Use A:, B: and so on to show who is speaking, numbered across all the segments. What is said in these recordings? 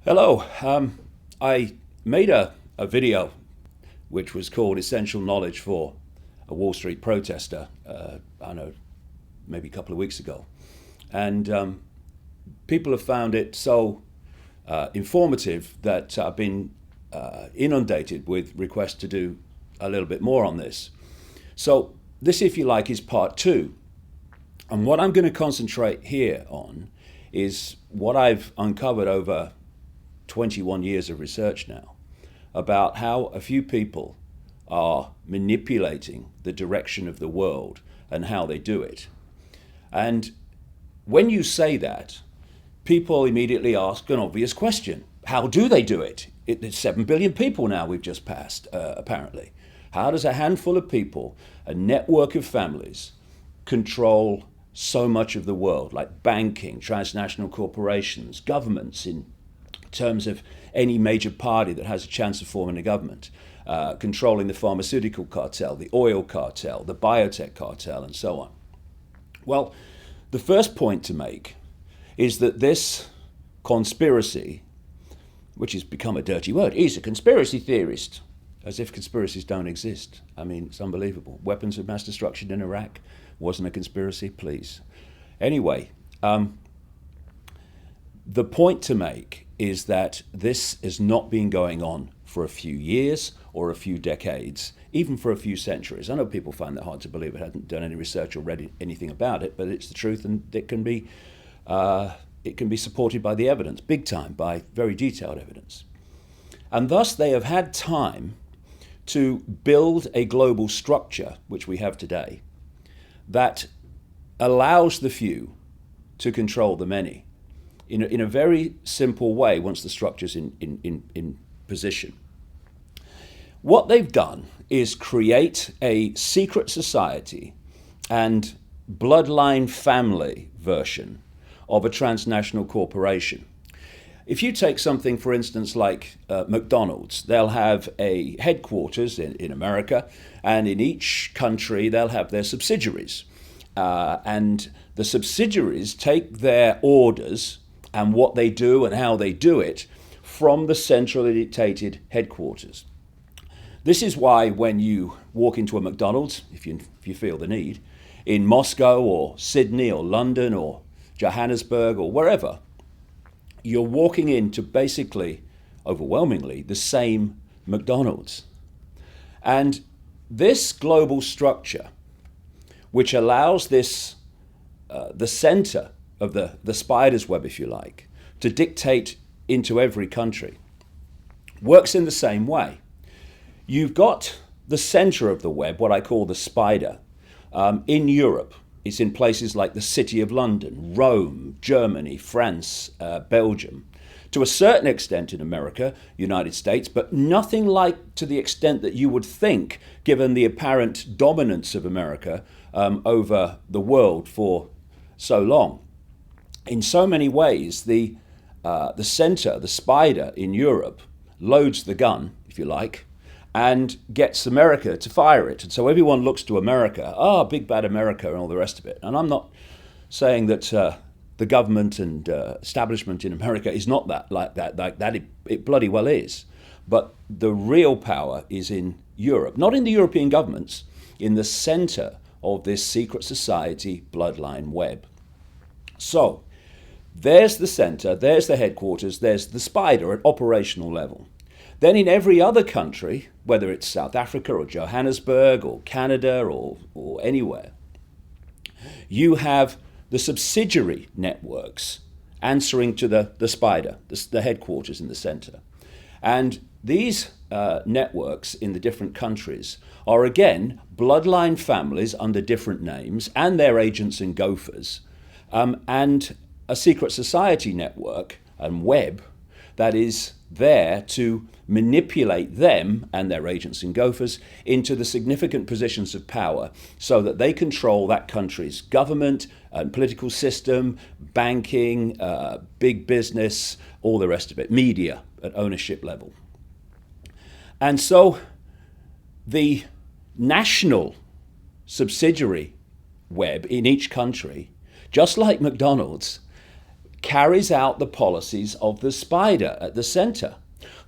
A: Hello. I made a video which was called Essential Knowledge for a Wall Street Protester, I don't know, maybe a couple of weeks ago. And people have found it so informative that I've been inundated with requests to do a little bit more on this. So, this, if you like, is part two. And what I'm going to concentrate here on is what I've uncovered over 21 years of research now about how a few people are manipulating the direction of the world and how they do it. And when you say that, people immediately ask an obvious question. How do they do it? It's 7 billion people now we've just passed, apparently. How does a handful of people, a network of families, control so much of the world, like banking, transnational corporations, governments in terms of any major party that has a chance of forming a government, controlling the pharmaceutical cartel, the oil cartel, the biotech cartel, and so on? Well, the first point to make is that this conspiracy, which has become a dirty word, he's a conspiracy theorist, as if conspiracies don't exist. I mean, it's unbelievable. Weapons of mass destruction in Iraq wasn't a conspiracy, please. Anyway, the point to make is that this has not been going on for a few years or a few decades, even for a few centuries. I know people find that hard to believe. I haven't done any research or read anything about it, but it's the truth, and it can be supported by the evidence, big time, by very detailed evidence. And thus they have had time to build a global structure, which we have today, that allows the few to control the many in a very simple way once the structure's in position. What they've done is create a secret society and bloodline family version of a transnational corporation. If you take something, for instance, like McDonald's, they'll have a headquarters in America, and in each country they'll have their subsidiaries. And the subsidiaries take their orders and what they do and how they do it from the centrally dictated headquarters. This is why when you walk into a McDonald's, if you feel the need, in Moscow or Sydney or London or Johannesburg or wherever, you're walking into basically, overwhelmingly, the same McDonald's. And this global structure, which allows this, the center of the spider's web, if you like, to dictate into every country, works in the same way. You've got the center of the web, what I call the spider, in Europe. It's in places like the City of London, Rome, Germany, France, Belgium. To a certain extent in America, United States, but nothing like to the extent that you would think, given the apparent dominance of America over the world for so long. In so many ways, the center, the spider in Europe, loads the gun, if you like, and gets America to fire it. And so everyone looks to America, big bad America and all the rest of it. And I'm not saying that the government and establishment in America is not like that. It bloody well is. But the real power is in Europe, not in the European governments, in the center of this secret society bloodline web. So there's the center, there's the headquarters, there's the spider at operational level. Then in every other country, whether it's South Africa or Johannesburg or Canada or anywhere, you have the subsidiary networks answering to the spider, the headquarters in the center. And these networks in the different countries are, again, bloodline families under different names and their agents and gophers, and a secret society network and web that is there to manipulate them and their agents and gophers into the significant positions of power so that they control that country's government and political system, banking, big business, all the rest of it, media at ownership level. And so the national subsidiary web in each country, just like McDonald's, carries out the policies of the spider at the center.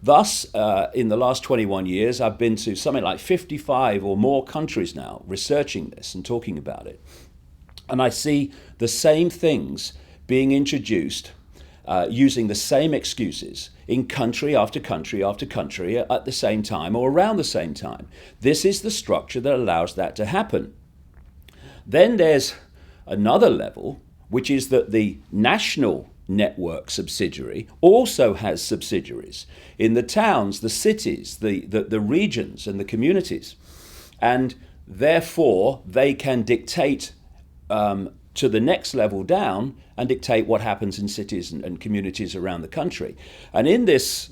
A: Thus, in the last 21 years, I've been to something like 55 or more countries now researching this and talking about it. And I see the same things being introduced using the same excuses in country after country after country at the same time or around the same time. This is the structure that allows that to happen. Then there's another level, which is that the national network subsidiary also has subsidiaries in the towns, the cities, the regions and the communities. And therefore, they can dictate to the next level down and dictate what happens in cities and communities around the country. And in this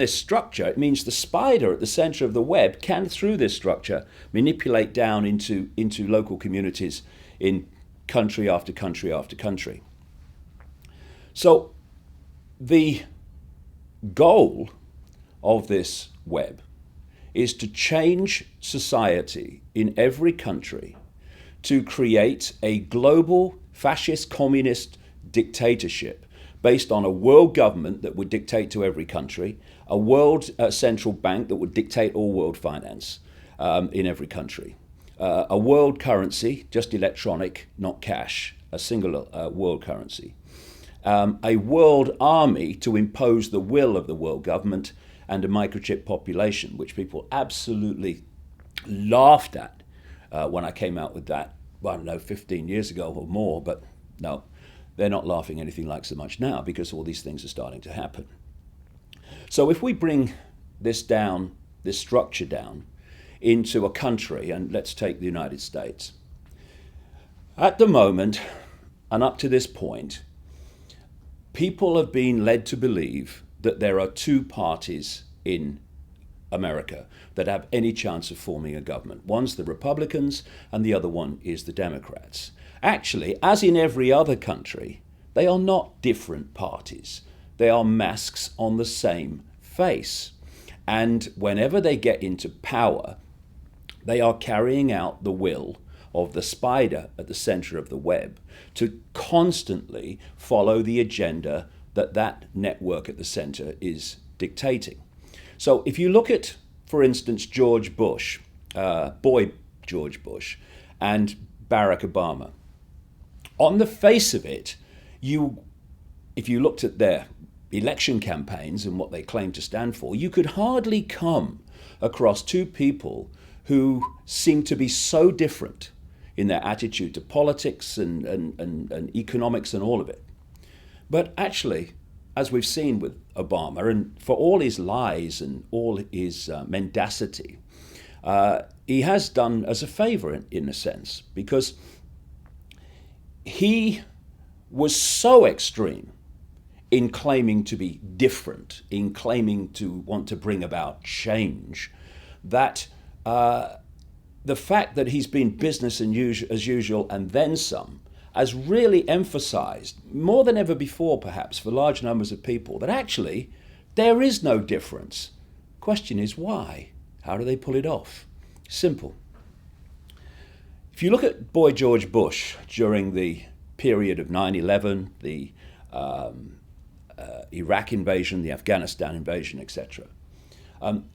A: structure, it means the spider at the center of the web can, through this structure, manipulate down into local communities in country after country after country. So the goal of this web is to change society in every country to create a global fascist communist dictatorship based on a world government that would dictate to every country, a world central bank that would dictate all world finance in every country, a world currency, just electronic, not cash, a single world currency, a world army to impose the will of the world government, and a microchip population, which people absolutely laughed at when I came out with that, well, I don't know, 15 years ago or more, but no, they're not laughing anything like so much now because all these things are starting to happen. So if we bring this down, this structure down, into a country, and let's take the United States. At the moment, and up to this point, people have been led to believe that there are two parties in America that have any chance of forming a government. One's the Republicans and the other one is the Democrats. Actually, as in every other country, they are not different parties. They are masks on the same face. And whenever they get into power, they are carrying out the will of the spider at the center of the web to constantly follow the agenda that network at the center is dictating. So if you look at, for instance, George Bush, boy George Bush, and Barack Obama, on the face of it, if you looked at their election campaigns and what they claim to stand for, you could hardly come across two people who seem to be so different in their attitude to politics and economics and all of it. But actually, as we've seen with Obama, and for all his lies and all his mendacity, he has done us a favor in a sense, because he was so extreme in claiming to be different, in claiming to want to bring about change, that the fact that he's been business as usual and then some has really emphasized, more than ever before perhaps for large numbers of people, that actually there is no difference. Question is why? How do they pull it off? Simple. If you look at boy George Bush during the period of 9/11, the Iraq invasion, the Afghanistan invasion, etc.,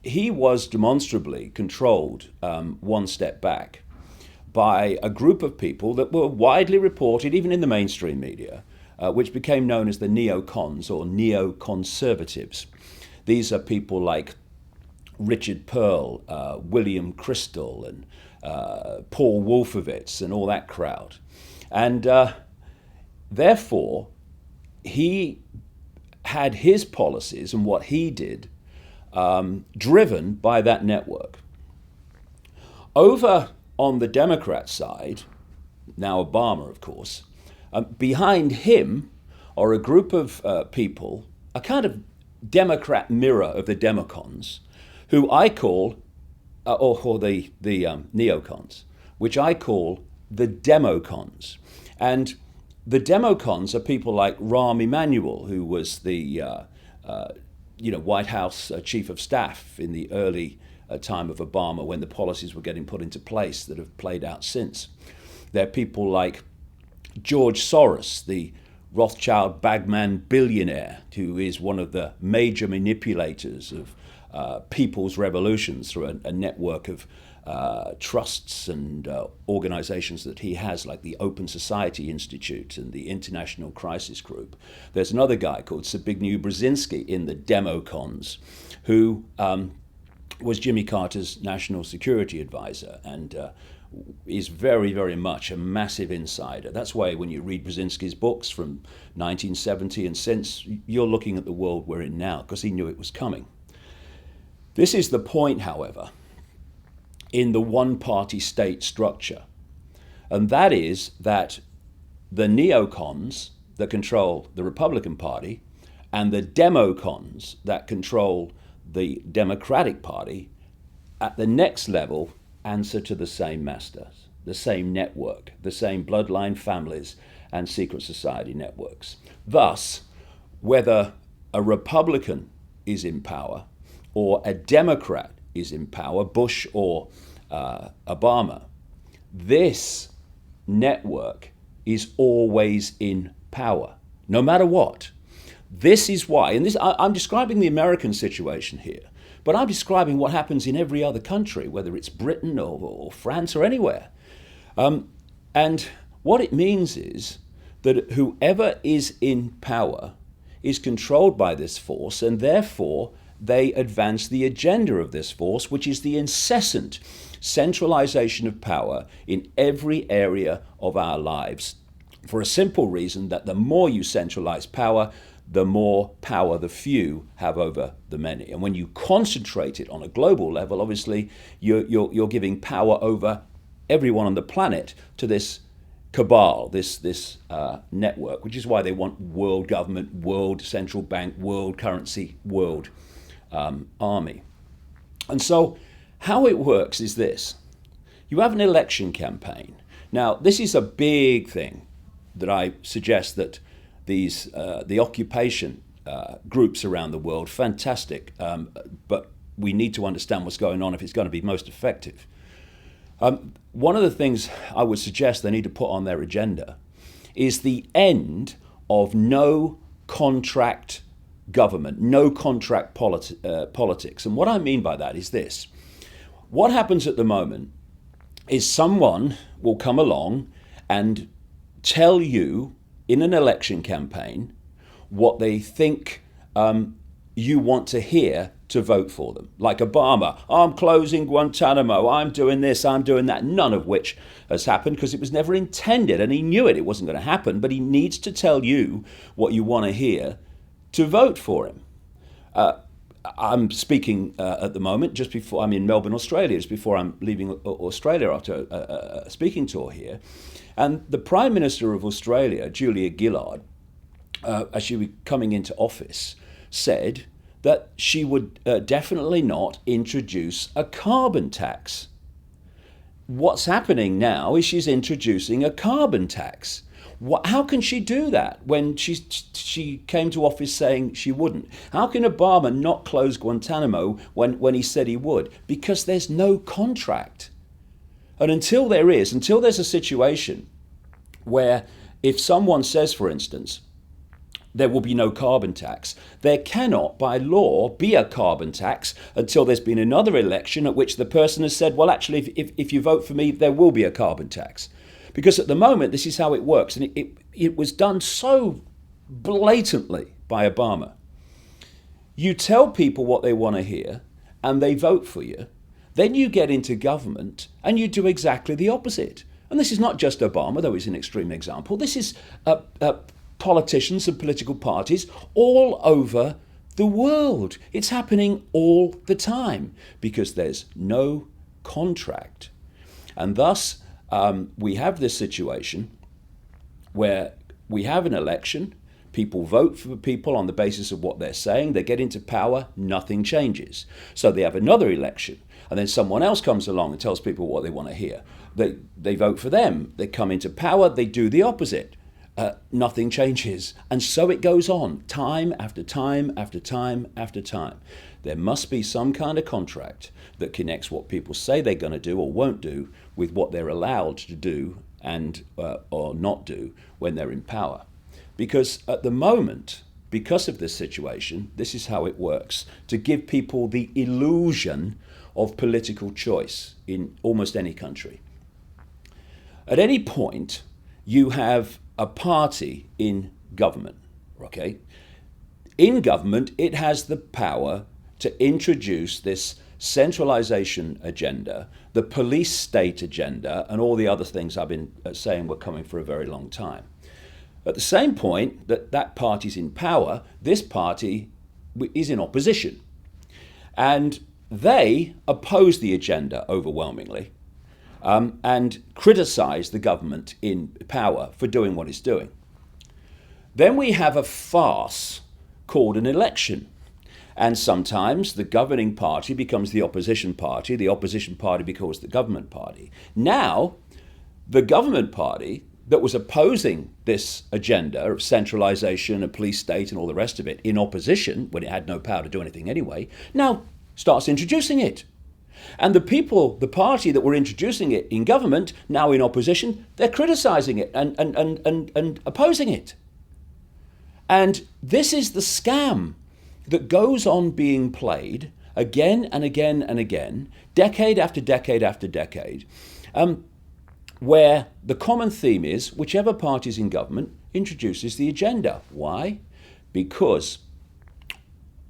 A: he was demonstrably controlled one step back by a group of people that were widely reported, even in the mainstream media, which became known as the neocons or neoconservatives. These are people like Richard Pearl, William Crystal, and Paul Wolfowitz, and all that crowd. And therefore, he had his policies and what he did driven by that network. Over on the Democrat side, now Obama, of course, behind him are a group of people, a kind of Democrat mirror of the Democons, who I call, or the neocons, which I call the Democons. And the Democons are people like Rahm Emanuel, who was the White House chief of staff in the early time of Obama, when the policies were getting put into place that have played out since. There are people like George Soros, the Rothschild bagman billionaire who is one of the major manipulators of people's revolutions through a network of trusts and organizations that he has, like the Open Society Institute and the International Crisis Group. There's another guy called Zbigniew Brzezinski in the Democons, who was Jimmy Carter's national security advisor and is very, very much a massive insider. That's why when you read Brzezinski's books from 1970 and since, you're looking at the world we're in now, because he knew it was coming. This is the point, however, in the one-party state structure, and that is that the neocons that control the Republican Party and the democons that control the Democratic Party at the next level answer to the same masters, the same network, the same bloodline families and secret society networks. Thus, whether a Republican is in power or a Democrat is in power, Bush or Obama, this network is always in power, no matter what. This is why, and I'm describing the American situation here, but I'm describing what happens in every other country, whether it's Britain or France or anywhere. And what it means is that whoever is in power is controlled by this force, and therefore they advance the agenda of this force, which is the incessant centralization of power in every area of our lives, for a simple reason that the more you centralize power, the more power the few have over the many. And when you concentrate it on a global level, obviously you're giving power over everyone on the planet to this cabal, this network, which is why they want world government, world central bank, world currency, world army. And so how it works is this. You have an election campaign. Now, this is a big thing that I suggest that the occupation groups around the world, fantastic, but we need to understand what's going on if it's going to be most effective. One of the things I would suggest they need to put on their agenda is the end of no contract government, no contract politics. And what I mean by that is this. What happens at the moment is someone will come along and tell you in an election campaign what they think you want to hear to vote for them. Like Obama, I'm closing Guantanamo, I'm doing this, I'm doing that, none of which has happened because it was never intended, and he knew it wasn't going to happen, but he needs to tell you what you want to hear to vote for him. I'm speaking at the moment, just before I'm in Melbourne, Australia, just before I'm leaving Australia after a speaking tour here. And the Prime Minister of Australia, Julia Gillard, as she was coming into office, said that she would definitely not introduce a carbon tax. What's happening now is she's introducing a carbon tax. How can she do that when she came to office saying she wouldn't? How can Obama not close Guantanamo when he said he would? Because there's no contract. And until there's a situation where if someone says, for instance, there will be no carbon tax, there cannot, by law, be a carbon tax until there's been another election at which the person has said, well, actually, if you vote for me, there will be a carbon tax. Because at the moment, this is how it works. And it was done so blatantly by Obama. You tell people what they want to hear, and they vote for you. Then you get into government, and you do exactly the opposite. And this is not just Obama, though he's an extreme example. This is politicians and political parties all over the world. It's happening all the time because there's no contract. And thus, we have this situation where we have an election, people vote for people on the basis of what they're saying, they get into power, nothing changes. So they have another election, and then someone else comes along and tells people what they want to hear. They vote for them, they come into power, they do the opposite. Nothing changes. And so it goes on, time after time after time after time. There must be some kind of contract that connects what people say they're going to do or won't do with what they're allowed to do and or not do when they're in power. Because at the moment, because of this situation, this is how it works, to give people the illusion of political choice in almost any country. At any point, you have a party in government, okay? In government, it has the power to introduce this centralization agenda, the police state agenda, and all the other things I've been saying were coming for a very long time. At the same point that that party's in power, this party is in opposition. And they oppose the agenda overwhelmingly and criticize the government in power for doing what it's doing. Then we have a farce called an election. And sometimes the governing party becomes the opposition party becomes the government party. Now, the government party that was opposing this agenda of centralization, a police state and all the rest of it in opposition, when it had no power to do anything anyway, now starts introducing it. And the party that were introducing it in government, now in opposition, they're criticizing it and opposing it. And this is the scam that goes on being played again and again and again, decade after decade after decade, where the common theme is whichever party's in government introduces the agenda. Why? Because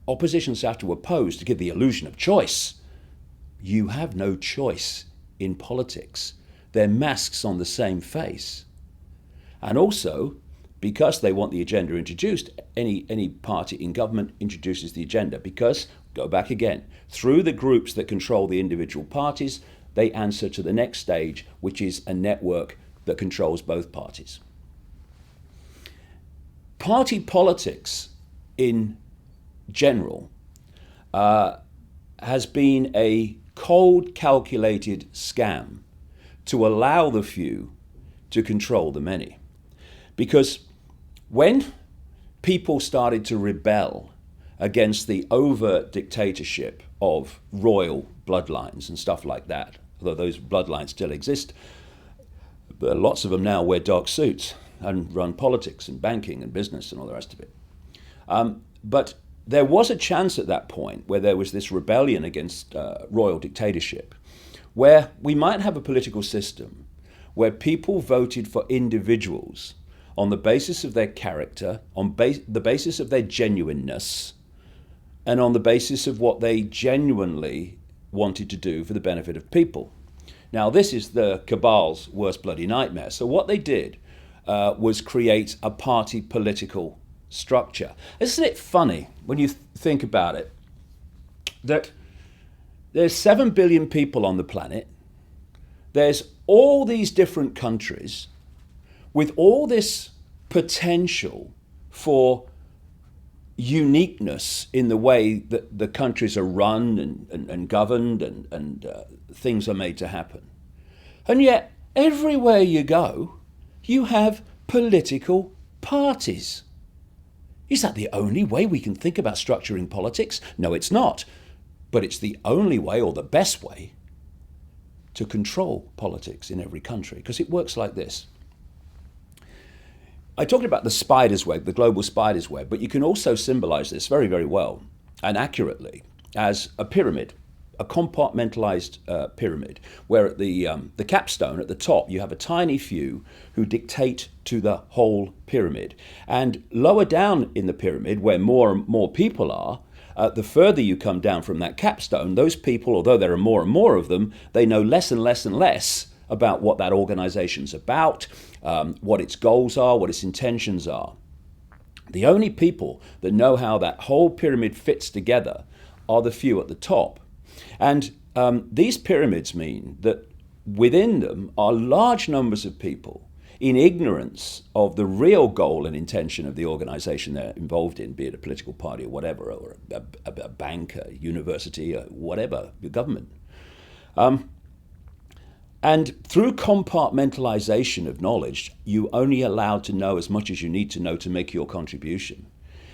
A: oppositions have to oppose to give the illusion of choice. You have no choice in politics. They're masks on the same face. And also, because they want the agenda introduced, any party in government introduces the agenda. Because, go back again, through the groups that control the individual parties, they answer to the next stage, which is a network that controls both parties. Party politics in general has been a cold, calculated scam to allow the few to control the many. Because when people started to rebel against the overt dictatorship of royal bloodlines and stuff like that, although those bloodlines still exist, but lots of them now wear dark suits and run politics and banking and business and all the rest of it. But there was a chance at that point where there was this rebellion against royal dictatorship, where we might have a political system where people voted for individuals on the basis of their character, on the basis of their genuineness, and on the basis of what they genuinely wanted to do for the benefit of people. Now, this is the cabal's worst bloody nightmare. So what they did was create a party political structure. Isn't it funny when you think about it that there's 7 billion people on the planet, there's all these different countries with all this potential for uniqueness in the way that the countries are run and governed and things are made to happen. And yet, everywhere you go, you have political parties. Is that the only way we can think about structuring politics? No, it's not. But it's the only way, or the best way, to control politics in every country, because it works like this. I talked about the spider's web, the global spider's web, but you can also symbolize this very, very well and accurately as a pyramid, a compartmentalized pyramid, where at the capstone at the top you have a tiny few who dictate to the whole pyramid. And lower down in the pyramid, where more and more people are, the further you come down from that capstone, those people, although there are more and more of them, they know less and less and less about what that organization's about, what its goals are, what its intentions are. The only people that know how that whole pyramid fits together are the few at the top. And these pyramids mean that within them are large numbers of people in ignorance of the real goal and intention of the organization they're involved in, be it a political party or whatever, or a bank, a university, or whatever, the government. And through compartmentalization of knowledge, you're only allowed to know as much as you need to know to make your contribution.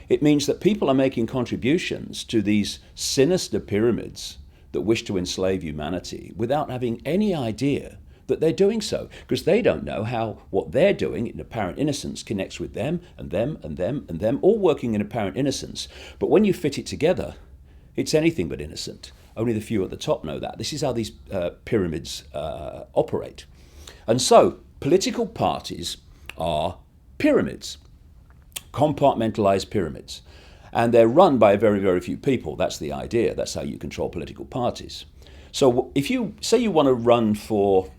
A: It means that people are making contributions to these sinister pyramids that wish to enslave humanity without having any idea that they're doing so, because they don't know how what they're doing in apparent innocence connects with them and them and them and them, all working in apparent innocence. But when you fit it together, it's anything but innocent. Only the few at the top know that. This is how these pyramids operate. And so political parties are pyramids, compartmentalized pyramids. And they're run by very, very few people. That's the idea. That's how you control political parties. So if you say you want to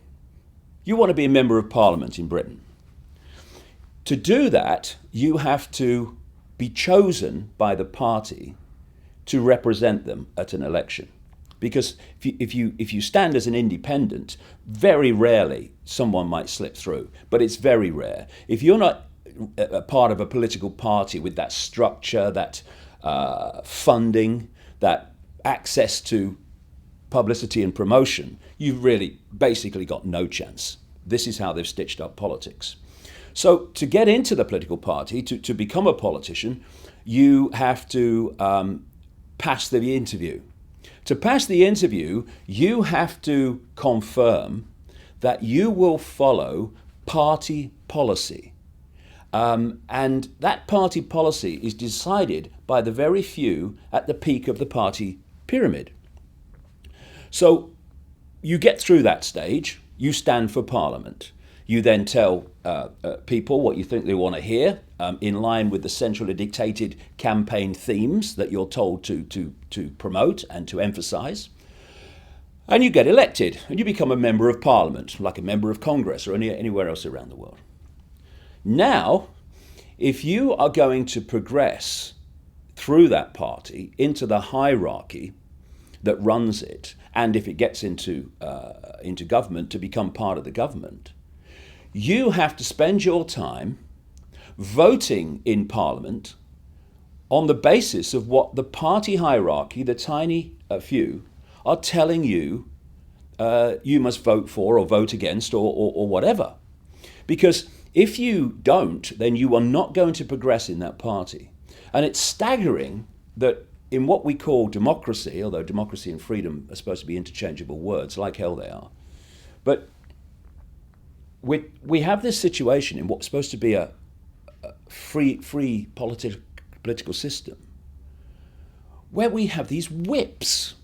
A: you want to be a member of parliament in Britain. To do that, you have to be chosen by the party to represent them at an election. Because if you stand as an independent, very rarely someone might slip through, but it's very rare. If you're not a part of a political party with that structure, that funding, that access to publicity and promotion, you've really basically got no chance. This is how they've stitched up politics. So to get into the political party, to become a politician, you have to pass the interview. To pass the interview, you have to confirm that you will follow party policy. And that party policy is decided by the very few at the peak of the party pyramid. So you get through that stage, you stand for parliament. You then tell people what you think they want to hear, in line with the centrally dictated campaign themes that you're told to promote and to emphasize. And you get elected, and you become a member of parliament, like a member of Congress or anywhere else around the world. Now, if you are going to progress through that party into the hierarchy that runs it, and if it gets into government, to become part of the government, you have to spend your time voting in Parliament on the basis of what the party hierarchy, the tiny few, are telling you you must vote for or vote against or whatever. Because if you don't, then you are not going to progress in that party. And it's staggering that in what we call democracy, although democracy and freedom are supposed to be interchangeable words, like hell they are, but we have this situation in what's supposed to be a free political system, where we have these whips.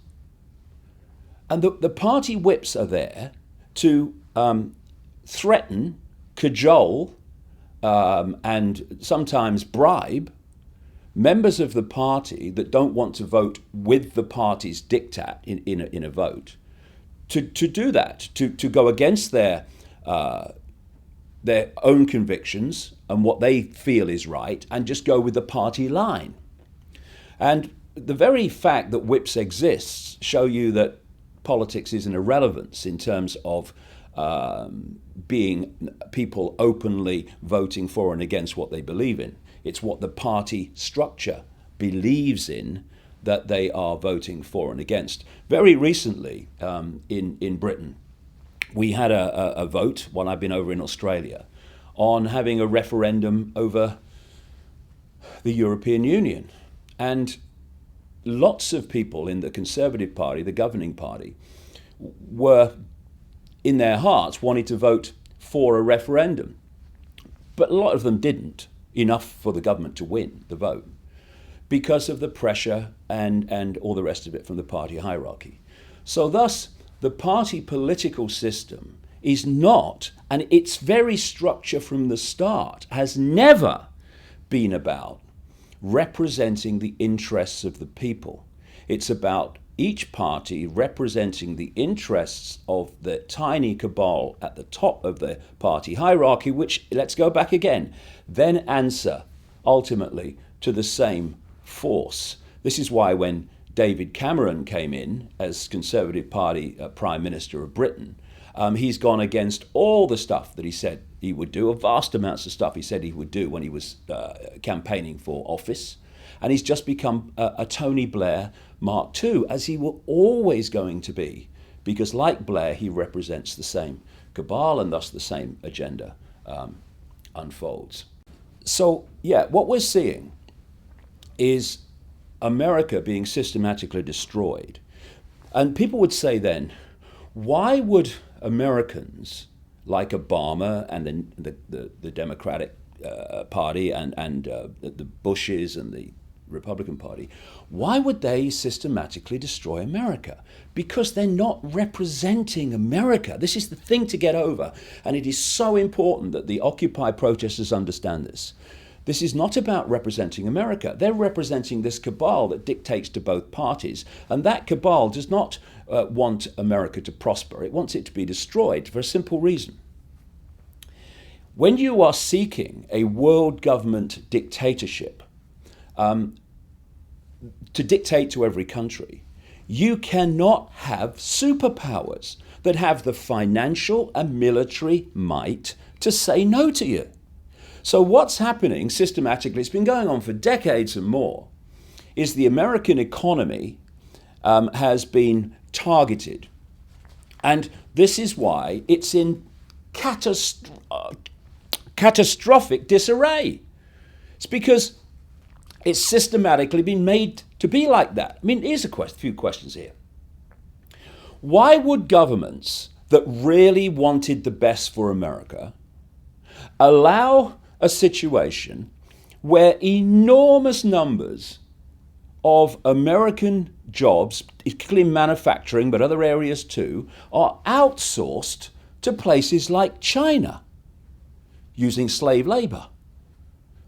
A: And the party whips are there to threaten, cajole, and sometimes bribe members of the party that don't want to vote with the party's diktat in a vote, to do that, to go against their own convictions and what they feel is right, and just go with the party line. And the very fact that whips exists show you that politics is an irrelevance in terms of being people openly voting for and against what they believe in. It's what the party structure believes in that they are voting for and against. Very recently in Britain, we had a vote, when I've been over in Australia, on having a referendum over the European Union. And lots of people in the Conservative Party, the governing party, were, in their hearts, wanting to vote for a referendum. But a lot of them didn't, enough for the government to win the vote, because of the pressure and all the rest of it from the party hierarchy. So thus, the party political system is not, and its very structure from the start has never been about representing the interests of the people. It's about each party representing the interests of the tiny cabal at the top of the party hierarchy, which, let's go back again, then answer ultimately to the same force. This is why when David Cameron came in as Conservative Party Prime Minister of Britain, he's gone against all the stuff that he said he would do, a vast amounts of stuff he said he would do when he was campaigning for office. And he's just become a Tony Blair Mark II, as he will always going to be, because like Blair, he represents the same cabal and thus the same agenda unfolds. So, yeah, what we're seeing is America being systematically destroyed. And people would say then, why would Americans like Obama and the Democratic Party and the Bushes and the Republican Party, why would they systematically destroy America? Because they're not representing America. This is the thing to get over, and it is so important that the Occupy protesters understand this. This is not about representing America. They're representing this cabal that dictates to both parties, and that cabal does not want America to prosper. It wants it to be destroyed for a simple reason. When you are seeking a world government dictatorship, to dictate to every country, you cannot have superpowers that have the financial and military might to say no to you. So what's happening systematically, it's been going on for decades and more, is the American economy has been targeted. And this is why it's in catastrophic disarray. It's because it's systematically been made to be like that. I mean, here's a few questions here. Why would governments that really wanted the best for America allow a situation where enormous numbers of American jobs, particularly in manufacturing, but other areas too, are outsourced to places like China using slave labor?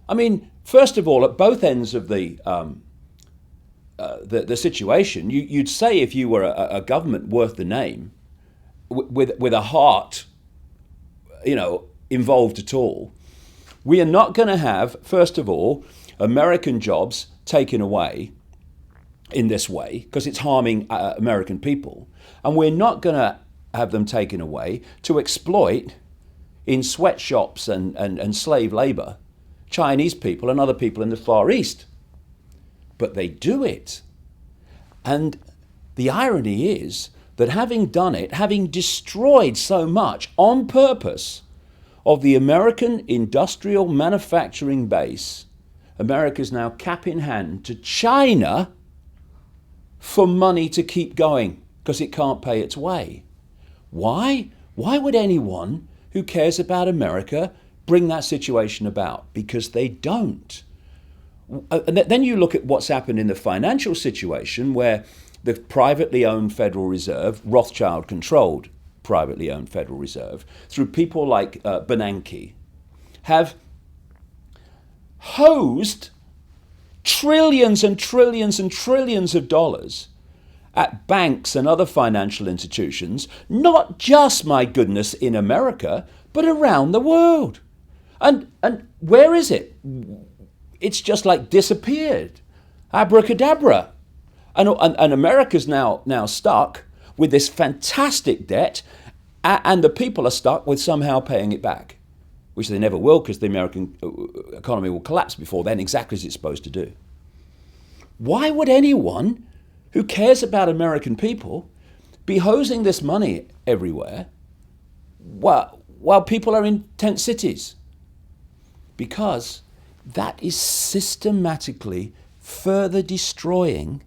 A: I mean, first of all, at both ends of the situation, you'd say if you were a government worth the name, with a heart, involved at all, we are not going to have, first of all, American jobs taken away in this way because it's harming American people, and we're not going to have them taken away to exploit in sweatshops and slave labor Chinese people and other people in the Far East. But they do it. And the irony is that having done it, having destroyed so much on purpose of the American industrial manufacturing base, America's now cap in hand to China for money to keep going because it can't pay its way. Why? Why would anyone who cares about America bring that situation about? Because they don't. And then you look at what's happened in the financial situation where the privately owned Federal Reserve, Rothschild-controlled privately owned Federal Reserve, through people like Bernanke, have hosed trillions and trillions and trillions of dollars at banks and other financial institutions, not just, my goodness, in America, but around the world. And where is it? It's just like disappeared. Abracadabra. And America's now stuck with this fantastic debt, and the people are stuck with somehow paying it back, which they never will because the American economy will collapse before then, exactly as it's supposed to do. Why would anyone who cares about American people be hosing this money everywhere while people are in tent cities? Because that is systematically further destroying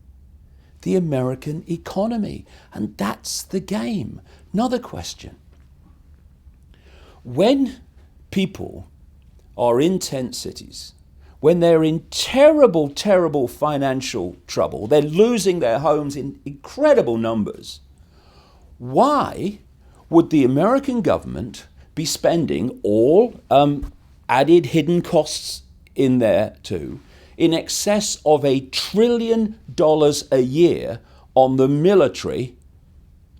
A: the American economy. And that's the game. Another question. When people are in tent cities, when they're in terrible, terrible financial trouble, they're losing their homes in incredible numbers, why would the American government be spending all added hidden costs in there too, in excess of $1 trillion a year on the military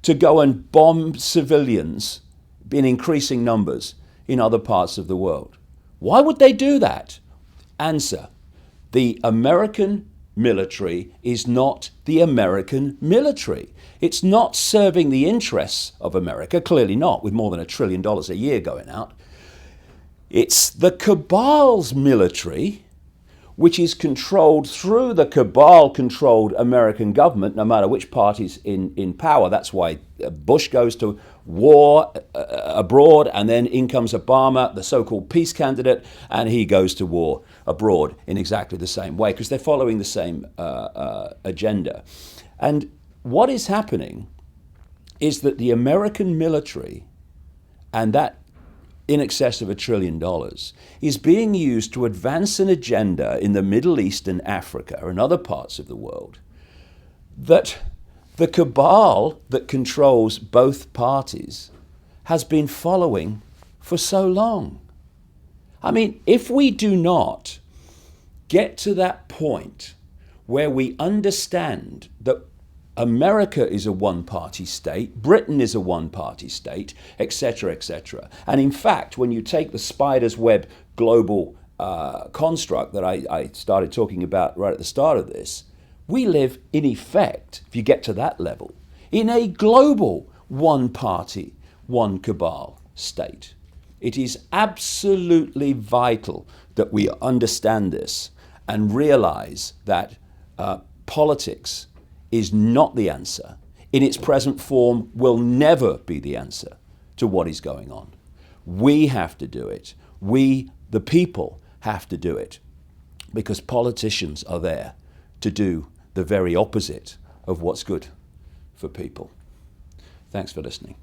A: to go and bomb civilians in increasing numbers in other parts of the world? Why would they do that? Answer: the American military is not the American military. It's not serving the interests of America, clearly not, with more than $1 trillion a year going out. It's the cabal's military, which is controlled through the cabal-controlled American government, no matter which party's in power. That's why Bush goes to war abroad, and then in comes Obama, the so-called peace candidate, and he goes to war abroad in exactly the same way, because they're following the same agenda. And what is happening is that the American military, and that in excess of $1 trillion, is being used to advance an agenda in the Middle East and Africa and other parts of the world that the cabal that controls both parties has been following for so long. I mean, if we do not get to that point where we understand that America is a one-party state, Britain is a one-party state, etc., etc. And in fact, when you take the spider's web global construct that I started talking about right at the start of this, we live, in effect, if you get to that level, in a global one-party, one-cabal state. It is absolutely vital that we understand this and realize that politics is not the answer. In its present form, will never be the answer to what is going on. We have to do it. We, the people, have to do it, because politicians are there to do the very opposite of what's good for people. Thanks for listening.